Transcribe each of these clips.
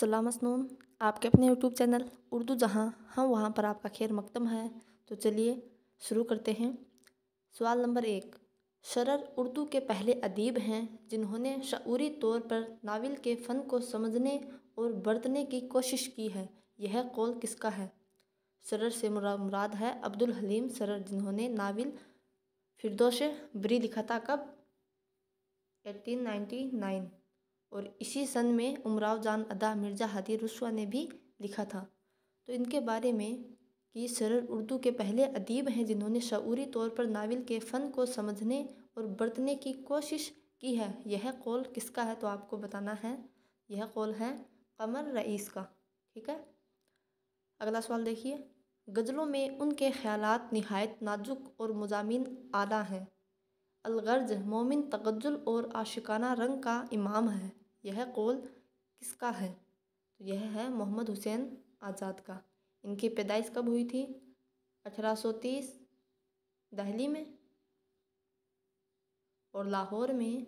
सलाम मसनून, आपके अपने यूट्यूब चैनल उर्दू जहाँ हम वहाँ पर आपका खैर मकदम है। तो चलिए शुरू करते हैं। सवाल नंबर 1। शरर उर्दू के पहले अदीब हैं जिन्होंने शऊरी तौर पर नावल के फ़न को समझने और बरतने की कोशिश की है। यह कौल किसका है? शरर से मुराद है अब्दुल हलीम शरर, जिन्होंने नावल फिरदौश बरी लिखा था। कब? 1899। और इसी सन में उमराव जान अदा मिर्ज़ा हादी रुस्वा ने भी लिखा था। तो इनके बारे में कि शरर उर्दू के पहले अदीब हैं जिन्होंने शऊरी तौर पर नावल के फ़न को समझने और बरतने की कोशिश की है। यह कौल किसका है? तो आपको बताना है। यह कौल है कमर रईस का। ठीक है। अगला सवाल देखिए। गज़लों में उनके ख़यालात निहायत नाजुक और मज़ामीन आला हैं। अलगर्ज मोमिन तगज्जुल और आशिकाना रंग का इमाम है। यह कौल किसका है? तो यह है मोहम्मद हुसैन आज़ाद का। इनकी पैदाइश कब हुई थी? 1830 दिल्ली में, और लाहौर में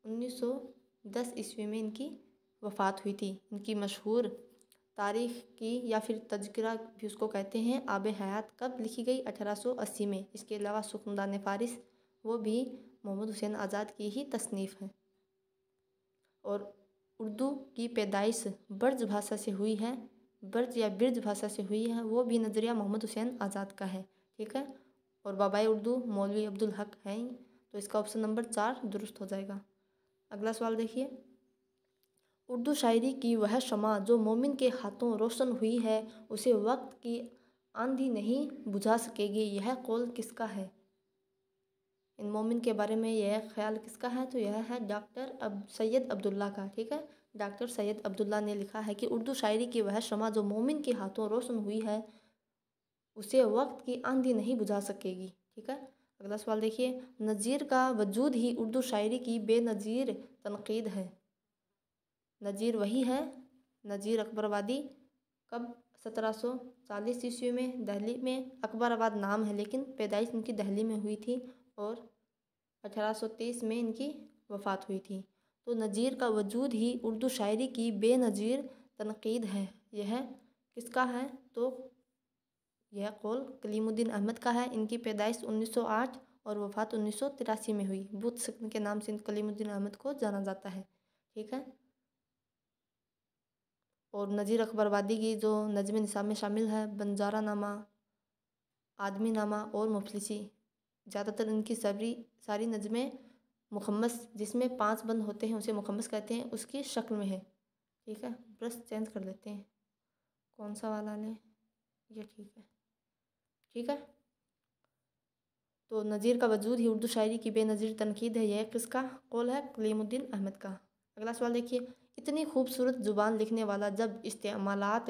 1910 ईस्वी में इनकी वफ़ात हुई थी। इनकी मशहूर तारीख़ की या फिर तज़किरा भी उसको कहते हैं, आब हयात कब लिखी गई? 1880 में। इसके अलावा सुख्नदान फ़ारिस, वो भी मोहम्मद हुसैन आज़ाद की ही तसनीफ़ है। और उर्दू की पैदाइश ब्रज भाषा से हुई है, ब्रज या बिरज भाषा से हुई है, वो भी नज़रिया मोहम्मद हुसैन आज़ाद का है। ठीक है। और बाबाए उर्दू मौलवी अब्दुल हक हैं। तो इसका ऑप्शन नंबर 4 दुरुस्त हो जाएगा। अगला सवाल देखिए। उर्दू शायरी की वह शमा जो मोमिन के हाथों रोशन हुई है, उसे वक्त की आंधी नहीं बुझा सकेगी। यह कौल किसका है? इन मोमिन के बारे में यह ख्याल किसका है? तो यह है डॉक्टर सैयद अब्दुल्ला का। ठीक है। डॉक्टर सैयद अब्दुल्ला ने लिखा है कि उर्दू शायरी की वह शमा जो मोमिन के हाथों रोशन हुई है, उसे वक्त की आंधी नहीं बुझा सकेगी। ठीक है। अगला सवाल देखिए। नज़ीर का वजूद ही उर्दू शायरी की बेनज़ीर तनकीद है। नज़ीर वही है, नज़ीर अकबराबादी। कब? 1740 ईस्वी में दिल्ली में। अकबराबाद नाम है लेकिन पैदाइश इनकी दिल्ली में हुई थी और 1823 में इनकी वफ़ात हुई थी। तो नज़ीर का वजूद ही उर्दू शायरी की बेनज़ीर तनकीद है। यह किसका है? तो यह कौल कलीमुद्दीन अहमद का है। इनकी पैदाइश 1908 और वफ़ात 1983 में हुई। बुत सिक्न के नाम से कलीमुद्दीन अहमद को जाना जाता है। ठीक है। और नज़ीर अकबराबादी की जो नज़्म निसाब में शामिल है, बंजारा नामा, आदमी नामा और मुफलिसी। ज़्यादातर इनकी सारी नज़में मुखम्मस, जिसमें 5 बंद होते हैं उसे मुखम्मस कहते हैं, उसकी शक्ल में है। ठीक है। ब्रश चेंज कर लेते हैं, कौन सा वाला लें? ये ठीक है। ठीक है। तो नज़ीर का वजूद ही उर्दू शायरी की बेनज़ीर तनकीद है। यह किसका कौल है? कलीमुद्दीन अहमद का। अगला सवाल देखिए। इतनी खूबसूरत ज़ुबान लिखने वाला जब इस्तेमालात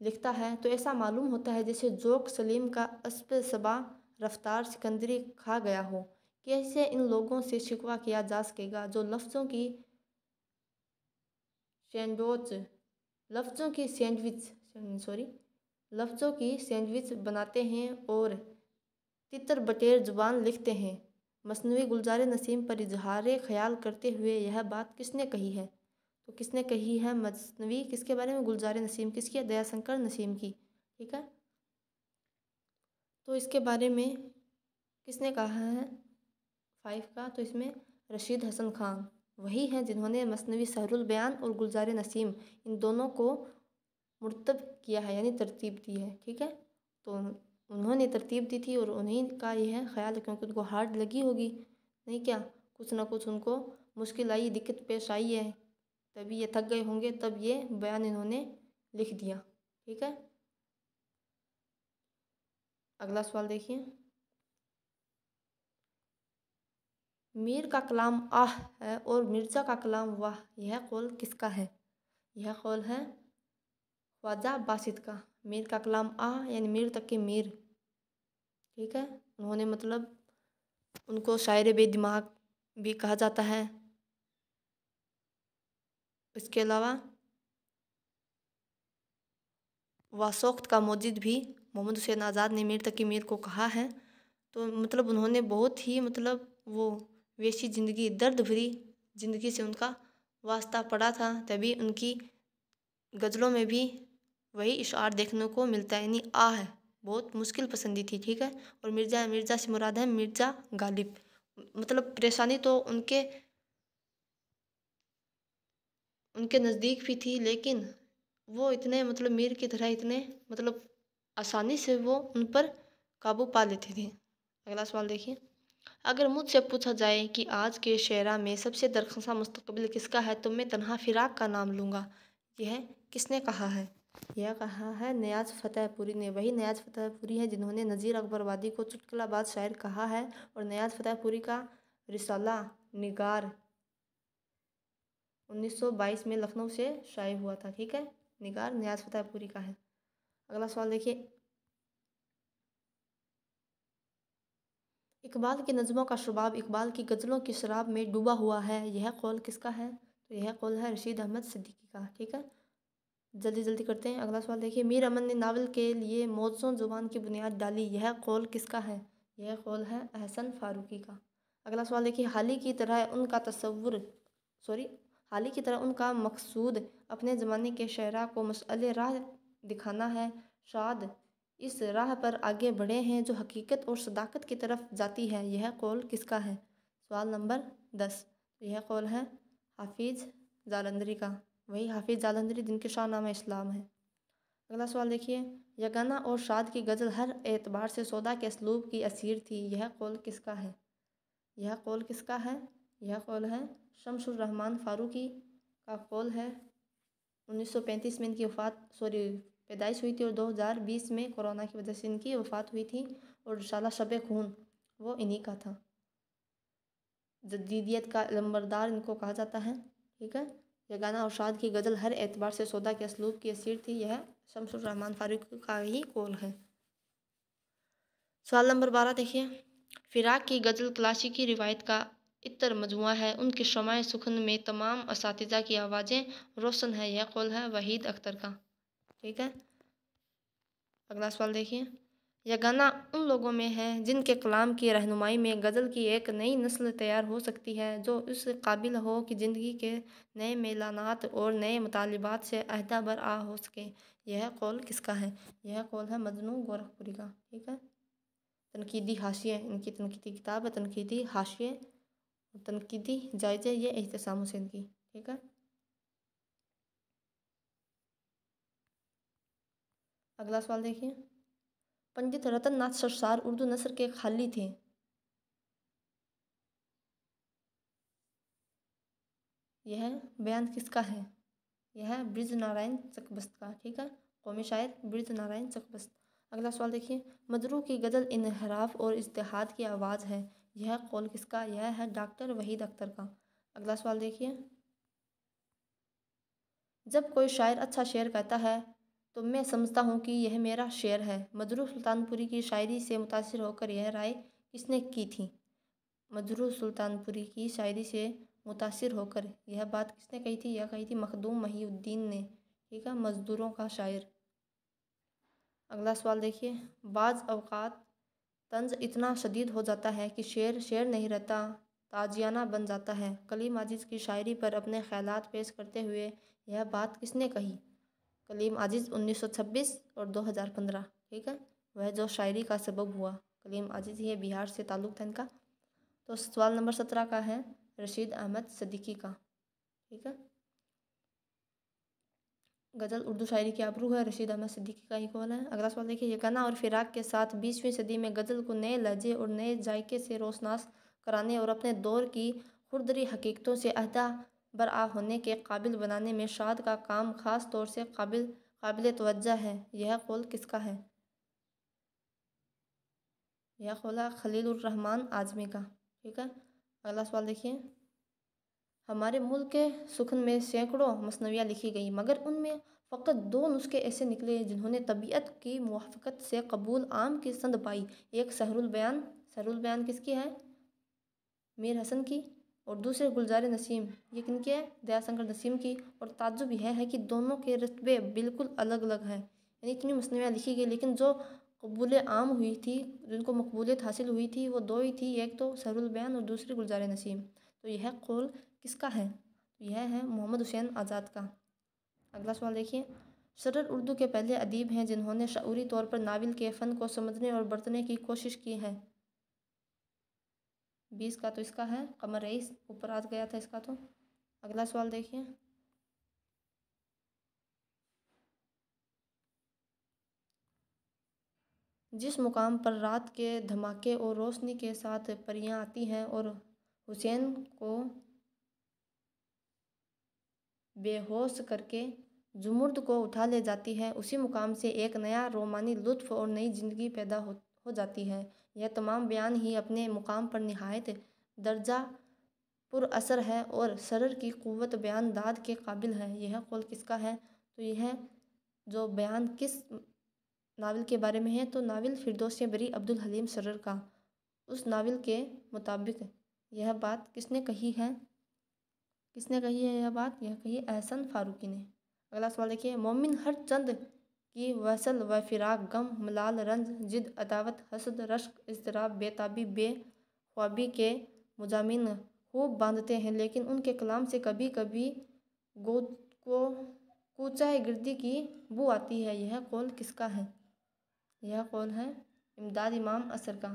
लिखता है तो ऐसा मालूम होता है जैसे जोक सलीम का अस्ब सबा रफ्तार सिकंदरी खा गया हो। कैसे इन लोगों से शिकवा किया जा सकेगा जो लफ्ज़ों की सैंडविच बनाते हैं और तितर बटेर ज़ुबान लिखते हैं। मसनवी गुलजार नसीम पर इजहार ख्याल करते हुए यह बात किसने कही है? तो किसने कही है मसनवी? किसके बारे में? गुलजार नसीम। किसकी? दयाशंकर नसीम की। ठीक है। तो इसके बारे में किसने कहा है 5 का? तो इसमें रशीद हसन खान वही हैं जिन्होंने मसनवी सहरुल बयान और गुलजार नसीम इन दोनों को मुरतब किया है, यानी तरतीब दी है। ठीक है। तो उन्होंने तरतीब दी थी और उन्हीं का यह ख्याल है, क्योंकि उनको हार्ड लगी होगी, नहीं क्या, कुछ ना कुछ उनको मुश्किल आई, दिक्कत पेश आई है, तभी ये थक गए होंगे, तब ये बयान इन्होंने लिख दिया। ठीक है। अगला सवाल देखिए। मीर का कलाम आह है और मिर्ज़ा का कलाम वाह। यह कौल किसका है? यह कौल है ख्वाजा बासित का। मीर का कलाम आह यानी मीर तक के मीर। ठीक है। उन्होंने मतलब उनको शायर बेदिमाग भी कहा जाता है। इसके अलावा वासोख्त का मौजिद भी मोहम्मद हुसैन आज़ाद ने मीर तकी मीर को कहा है। तो मतलब उन्होंने बहुत ही मतलब वो वैसी ज़िंदगी, दर्द भरी ज़िंदगी से उनका वास्ता पड़ा था, तभी उनकी गज़लों में भी वही इशार देखने को मिलता है, यानी आ है, बहुत मुश्किल पसंदी थी, ठीक है। और मिर्ज़ा, मिर्ज़ा से मुराद है मिर्ज़ा गालिब, मतलब परेशानी तो उनके उनके नज़दीक भी थी, लेकिन वो इतने मतलब मीर की तरह इतने मतलब आसानी से वो उन पर काबू पा लेते थे। अगला सवाल देखिए, अगर मुझसे पूछा जाए कि आज के शेरा में सबसे दरख्शां मुस्तकबिल किसका है, तो मैं तन्हा फिराक का नाम लूँगा। यह किसने कहा है? यह कहा है नियाज़ फ़तेहपुरी ने। वही नियाज़ फ़तेहपुरी है जिन्होंने नज़ीर अकबरवादी को चुटकुलाबाज शायर कहा है। और नियाज़ फ़तेहपुरी का रिसाला निगार 1922 में लखनऊ से शाये हुआ था, ठीक है। निगार नियाज़ फ़तेहपुरी का है। अगला सवाल देखिए, इकबाल की नज़्मों का शबाब इकबाल की गज़लों की शराब में डूबा हुआ है, यह कौल किसका है? तो यह कौल है रशीद अहमद सिद्दीकी का, ठीक है। जल्दी जल्दी करते हैं। अगला सवाल देखिए, मीर अमन ने नावल के लिए मौज़ून ज़ुबान की बुनियाद डाली, यह कौल किसका है? यह कौल है अहसन फारूकी का। अगला सवाल देखिए, हाल ही की तरह उनका मकसूद अपने ज़माने के शअरा को मसअले राह दिखाना है। शाद इस राह पर आगे बढ़े हैं जो हकीकत और सदाकत की तरफ जाती है, यह कौल किसका है? सवाल नंबर 10, यह कौल है हाफिज़ जालंधरी का। वही हाफिज़ जालंधरी जिनके शाहनामा इस्लाम है। अगला सवाल देखिए, यगाना और शाद की गज़ल हर एतबार से सौदा के असलूब की असीर थी, यह कौल किसका है? यह कौल किसका है? यह कौल है शमसुर रहमान फारूकी का कौल है। 1935 में इनकी पैदाइश हुई थी और 2020 में कोरोना की वजह से इनकी वफ़ात हुई थी। और रिसाला शब खून वो इन्हीं का था। जदीदियत का लंबरदार इनको कहा जाता है, ठीक है। यगाना और शाद की गज़ल हर एतबार से सौदा के असलूब की असीर थी, यह शमसुर रहमान फारूकी का ही कौल है। सवाल नंबर 12 देखिए, फिराक की गज़ल क्लासिकी रिवायत का इतर मजमुआ है, उनके शमाए सुखन में तमाम असातिज़ा की आवाज़ें रोशन है, यह कौल है वहीद अख्तर का, ठीक है। अगला सवाल देखिए, यह गाना उन लोगों में है जिनके कलाम की रहनुमाई में गज़ल की एक नई नस्ल तैयार हो सकती है, जो इस काबिल हो कि ज़िंदगी के नए मेलानात और नए मुतालिबात से अहदा बर आ हो सके, यह कौल किसका है? यह कौल है मजनू गोरखपुरी का, ठीक है। तनकीदी हाशिए, इनकी तनकीदी किताब है तनकीदी हाशिए, तनकीदी जायज़े, ये एहतसाम हुसैन की, ठीक है। अगला सवाल देखिए, पंडित रतन नाथ सरसार उर्दू नस्र के खाली थे, यह बयान किसका है? यह ब्रिज नारायण चकबस्त का, ठीक है। कौमी शायर ब्रिज नारायण चकबस्त। अगला सवाल देखिए, मजरू की गज़ल इनहराफ और इज्तिहाद की आवाज़ है, यह कौल किसका? यह है डॉक्टर वहीद अख्तर का। अगला सवाल देखिए, जब कोई शायर अच्छा शेर कहता है तो मैं समझता हूँ कि यह मेरा शेर है, मजरू सुल्तानपुरी की शायरी से मुतासिर होकर यह राय किसने की थी? मजरू सुल्तानपुरी की शायरी से मुतासिर होकर यह बात किसने कही थी? यह कही थी मखदूम महिउद्दीन ने, ठीक है, मज़दूरों का शायर। अगला सवाल देखिए, बाज़ अवक़ात तंज इतना शदीद हो जाता है कि शेर शेर नहीं रहता, ताजियाना बन जाता है। कलीम आजिज़ की शायरी पर अपने ख़यालात पेश करते हुए यह बात किसने कही? कलीम आजिज़ 1926 और 2015, ठीक है। वह जो शायरी का सबब हुआ, कलीम आजिज़ ये बिहार से ताल्लुक़ था इनका। तो सवाल नंबर 17 का है रशीद अहमद सिद्दीकी का, ठीक है। गज़ल उर्दू शायरी की आबरू है, रशीद अहमद सिद्दीकी का ही कौल है। अगला सवाल देखिए, यगाना और फिराक के साथ 20वीं सदी में गज़ल को नए लहजे और नए जायके से रोशनास कराने और अपने दौर की खुरदरी हकीकतों से अहदा बरआ होने के काबिल बनाने में शाद का काम ख़ास तौर से काबिल तवज्जो है, यह कौल किसका है? यह कौल है खलीलुर रहमान आज़मी का, ठीक है। अगला सवाल देखिए, हमारे मुल्क के सुखन में सैकड़ों मसनवियाँ लिखी गई, मगर उनमें फ़कत 2 नुस्खे ऐसे निकले जिन्होंने तबीयत की मुवाफ़क़त से कबूल आम की संद पाई। एक सहरुल बयान किसकी है? मीर हसन की। और दूसरे गुलजार नसीम, ये किनकी है? दयाशंकर नसीम की। और ताज्जुब यह है कि दोनों के रतबे बिल्कुल अलग अलग हैं, यानी इतनी मसनवियाँ लिखी गई लेकिन जो कबूल आम हुई थी, जिनको मकबूलियत हासिल हुई थी, वो 2 ही थी, एक तो सहरुल बयान और दूसरी गुलजार नसीम। तो यह कौल किसका है? यह है मोहम्मद हुसैन आज़ाद का। अगला सवाल देखिए, सरर उर्दू के पहले अदीब हैं जिन्होंने शऊरी तौर पर नावल के फ़न को समझने और बरतने की कोशिश की है। 20 का तो इसका है कमर रईस, ऊपर आ गया था इसका तो। अगला सवाल देखिए, जिस मुकाम पर रात के धमाके और रोशनी के साथ परियां आती हैं और हुसैन को बेहोश करके जुमुर्द को उठा ले जाती है, उसी मुकाम से एक नया रोमानी लुत्फ़ और नई ज़िंदगी पैदा हो जाती है। यह तमाम बयान ही अपने मुकाम पर निहायत दर्जा पुरअसर है और सरर की क़ुव्वत बयान दाद के काबिल है। यह कौल किसका है? तो यह जो बयान किस नावल के बारे में है, तो नावल फिरदौस बरी अब्दुल हलीम सरर का। उस नावल के मुताबिक यह बात किसने कही है? किसने कही है यह बात? यह कही एहसन फारूकी ने। अगला सवाल देखिए, मोमिन हर चंद की वसल व फिराक, गम, मलाल, रंज, जिद, अदावत, हसद, रश्क, इज़्तिराब, बेताबी, बेख्वाबी के मुजामिन खूब बांधते हैं, लेकिन उनके कलाम से कभी कभी कूचाए गिरदी की बू आती है। यह कौल किसका है? यह कौल है इमदाद इमाम असर का।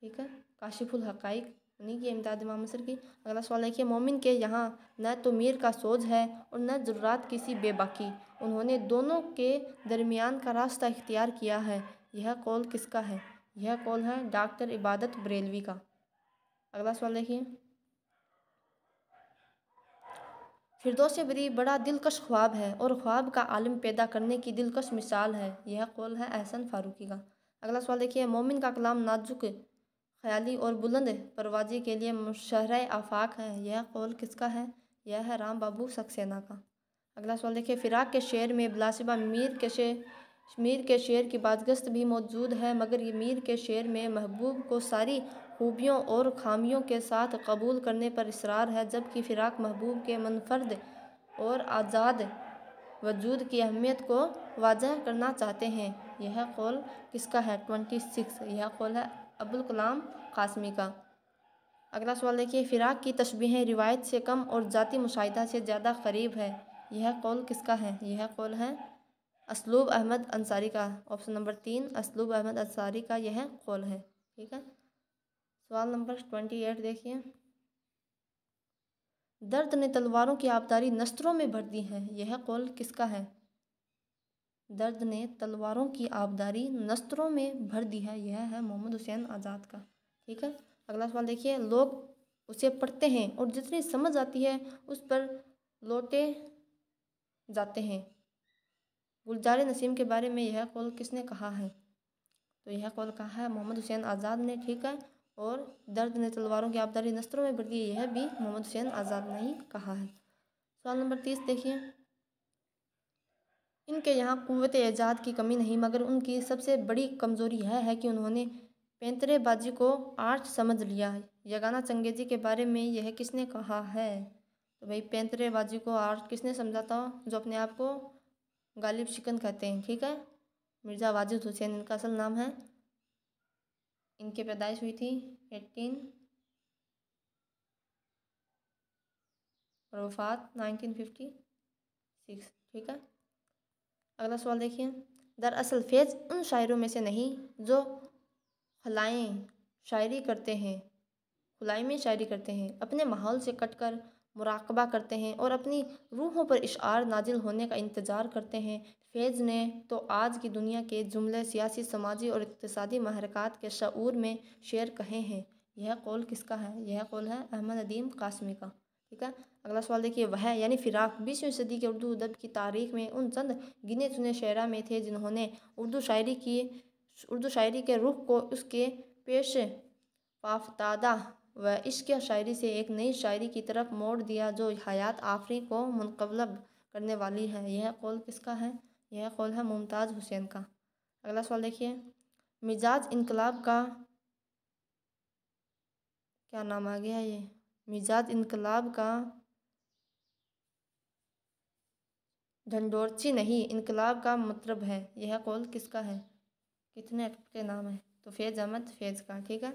ठीक है, काशिफुल हकाइक उन्हीं की, इमदाद इमाम असर की। अगला सवाल देखिए, मोमिन के यहाँ न तो मीर का सोज है और न जुर्रात किसी बेबाकी, उन्होंने दोनों के दरमियान का रास्ता इख्तियार किया है। यह कौल किसका है? यह कौल है डॉक्टर इबादत बरेलवी का। अगला सवाल देखिए, फिरदौस बरी बड़ा दिलकश ख्वाब है और ख्वाब का आलम पैदा करने की दिलकश मिसाल है। यह कौल है एहसन फारूकी का। अगला सवाल देखिए, मोमिन का कलाम नाजुक, ख्याली और बुलंद परवाजी के लिए मुशर्रह आफाक है। यह कौल किसका है? यह है राम बाबू सक्सेना का। अगला सवाल देखिए, फिराक के शेर में बिलासिबा मीर के शेर की बाज़गश्त भी मौजूद है, मगर ये मीर के शेर में महबूब को सारी खूबियों और खामियों के साथ कबूल करने पर इसरार है, जबकि फिराक महबूब के मुनफर्द और आज़ाद वजूद की अहमियत को वाज़ह करना चाहते हैं। यह कौल किसका है? 26। यह कौल है अबुल कलाम कासमी का। अगला सवाल देखिए, फिराक की तशबीहें रिवायत से कम और ज़ाती मुशाहिदा से ज़्यादा करीब है। यह कौल किसका है? यह कौल है असलूब अहमद अंसारी का। ऑप्शन नंबर 3 असलूब अहमद अंसारी का यह कौल है। ठीक है, सवाल नंबर 28 देखिए, दर्द ने तलवारों की आबदारी नस्त्रों में भर दी है। यह कौल किसका है? दर्द ने तलवारों की आबदारी नस्त्रों में भर दी है। यह है मोहम्मद हुसैन आज़ाद का। ठीक है, अगला सवाल देखिए, लोग उसे पढ़ते हैं और जितनी समझ आती है उस पर लौटे जाते हैं। गुलजार नसीम के बारे में यह कौल किसने कहा है? तो यह कौल कहा है मोहम्मद हुसैन आज़ाद ने। ठीक है, और दर्द ने तलवारों की आबदारी नस्त्रों में भर दी, यह भी मोहम्मद हुसैन आज़ाद ने ही कहा है। सवाल नंबर 30 देखिए, इनके यहाँ क़ुव्वत एजाद की कमी नहीं, मगर उनकी सबसे बड़ी कमज़ोरी यह है कि उन्होंने पैंतरेबाजी को आर्ट समझ लिया है। यगाना चंगेज़ी के बारे में यह किसने कहा है? तो भाई पैंतरेबाजी को आर्ट किसने समझा था? जो अपने आप को गालिब शिकन कहते हैं। ठीक है, मिर्ज़ा वाजिद हुसैन इनका असल नाम है। इनकी पैदाइश हुई थी 18 और वफ़ात 1956। ठीक है, अगला सवाल देखिए, दरअसल फैज़ उन शायरों में से नहीं जो खुलाई में शायरी करते हैं, अपने माहौल से कटकर मुराकबा करते हैं और अपनी रूहों पर इशार नाजिल होने का इंतज़ार करते हैं। फैज़ ने तो आज की दुनिया के जुमले सियासी, समाजी और इक़्तिसादी महरक़ात के शऊर में शेर कहे हैं। यह कौल किसका है? यह कौल है अहमद नदीम कासमी का। ठीक है, अगला सवाल देखिए, वह यानी फिराक 20वीं सदी के उर्दू अदब की तारीख़ में उन चंद गिने चुने शायरा में थे जिन्होंने उर्दू शायरी के रुख को उसके पेश पाफ्तादा व इश्क शायरी से एक नई शायरी की तरफ मोड़ दिया, जो हयात आफरी को मुनक़लब करने वाली है। यह कौल किसका है? यह कौल है मुमताज़ हुसैन का। अगला सवाल देखिए, मिजाज इनकलाब का क्या नाम आ गया? ये मिजाज इनकलाब का ढंढोरची नहीं, इनकलाब का मतलब है। यह कौल किसका है? कितने एक्ट के नाम है? तो फैज़ अहमद फैज़ का। ठीक है,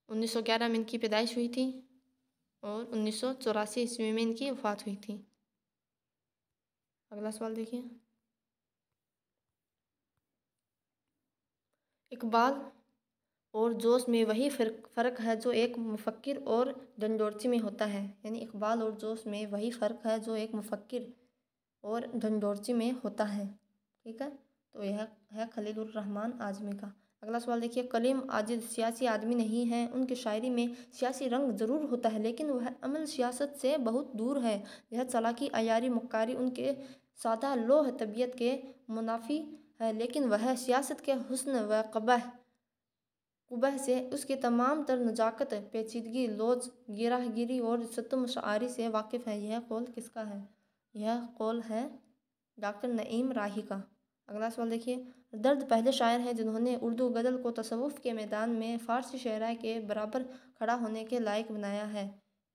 1911 में इनकी पैदाइश हुई थी। और 1984 ईस्वी में इनकी वफ़ात हुई थी। अगला सवाल देखिए। इकबाल और जोश में वही फ़र्क है जो एक मुफक्किर और ढंढोरची में होता है। यानी इकबाल और जोश में वही फ़र्क है जो एक मुफक्किर और ढंढोरची में होता है। ठीक है, तो यह है खलीलुर रहमान आज़मी का। अगला सवाल देखिए। कलीम आजिज़ सियासी आदमी नहीं है। उनकी शायरी में सियासी रंग ज़रूर होता है, लेकिन वह अमल सियासत से बहुत दूर है। यह चालाकी, अयारी, मक्कारी उनके सादा लोह तबीयत के मुनाफी है, लेकिन वह सियासत के हुस्न व कुबह से उसकी तमाम तर नजाकत, पेचीदगी, लोच, गिराहगिरी और सत्तम शायरी से वाकिफ़ है। यह कौल किसका है? यह कौल है डॉक्टर नईम राही का। अगला सवाल देखिए। दर्द पहले शायर हैं जिन्होंने उर्दू गज़ल को तसव्वुफ़ के मैदान में फ़ारसी शायरी के बराबर खड़ा होने के लायक बनाया है।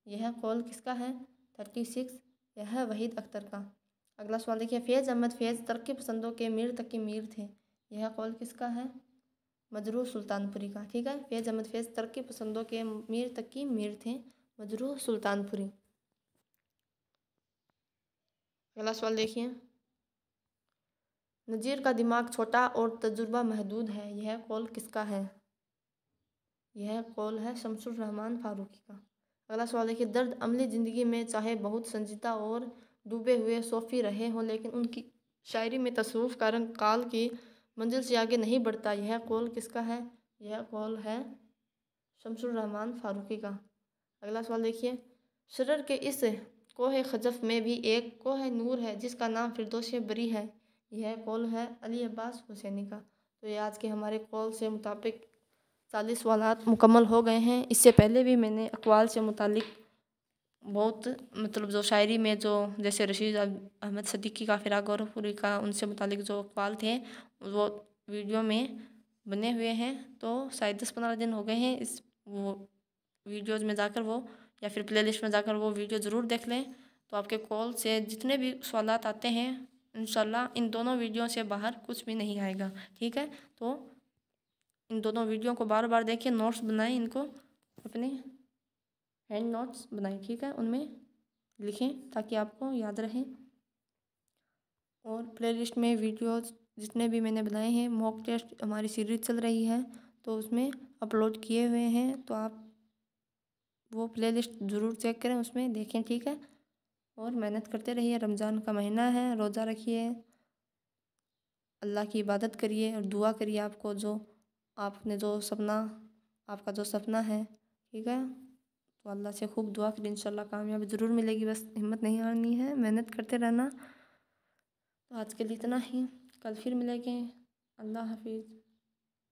यह कौल किसका है? 36। यह है वहीद अख्तर का। अगला सवाल देखिए। फ़ैज़ अहमद फ़ैज़ तरक्की पसंदों के मीर तक के मीर थे। यह कौल किसका है? मजरूह सुल्तानपुरी का। ठीक है, फ़ैज़ अहमद फ़ैज़ तरक्की पसंदों के मीर तक की मीर थे, मजरूह सुल्तानपुरी। अगला सवाल देखिए। नज़ीर का दिमाग छोटा और तजुर्बा महदूद है। यह कौल किसका है? यह कौल है शमसुर रहमान फारूकी का। अगला सवाल देखिए। दर्द अमली ज़िंदगी में चाहे बहुत संजीदा और डूबे हुए सूफ़ी रहे हों, लेकिन उनकी शायरी में तसव्वुफ़ का रंग काल की मंजिल से आगे नहीं बढ़ता। यह कौल किसका है? यह कौल है शमसुर रहमान फारूकी का। अगला सवाल देखिए। शरर के इस कोहे खजफ में भी एक कोहे नूर है जिसका नाम फिरदौस बरी है। यह कौल है अली अब्बास हुसैनी का। तो ये आज के हमारे कौल से मुताबिक 40 सवालात मुकम्मल हो गए हैं। इससे पहले भी मैंने अक़वाल से मुतालिक बहुत मतलब जो शायरी में जो जैसे रशीद अहमद सिद्दीकी का, फ़िराक़ गौरखपुरी का, उनसे मुतालिक जो अक़वाल थे वो वीडियो में बने हुए हैं। तो शायद 10-15 दिन हो गए हैं। इस वो वीडियोज़ में जाकर वो या फिर प्लेलिस्ट में जाकर वो वीडियो ज़रूर देख लें। तो आपके कॉल से जितने भी सवालात आते हैं इंशाल्लाह इन दोनों वीडियो से बाहर कुछ भी नहीं आएगा। ठीक है, तो इन दोनों वीडियो को बार बार देखिए, नोट्स बनाएं, इनको अपने हैंड नोट्स बनाएं। ठीक है, उनमें लिखें ताकि आपको याद रहे। और प्लेलिस्ट में वीडियोज़ जितने भी मैंने बनाए हैं, मॉक टेस्ट हमारी सीरीज़ चल रही है तो उसमें अपलोड किए हुए हैं, तो आप वो प्लेलिस्ट ज़रूर चेक करें, उसमें देखें। ठीक है, और मेहनत करते रहिए। रमज़ान का महीना है, रोज़ा रखिए, अल्लाह की इबादत करिए और दुआ करिए आपको जो आपने जो सपना आपका जो सपना है, ठीक है, तो अल्लाह से खूब दुआ करिए, इंशाल्लाह कामयाबी ज़रूर मिलेगी। बस हिम्मत नहीं हारनी है, मेहनत करते रहना। तो आज के लिए इतना ही, कल फिर मिलेंगे। अल्लाह हाफिज़।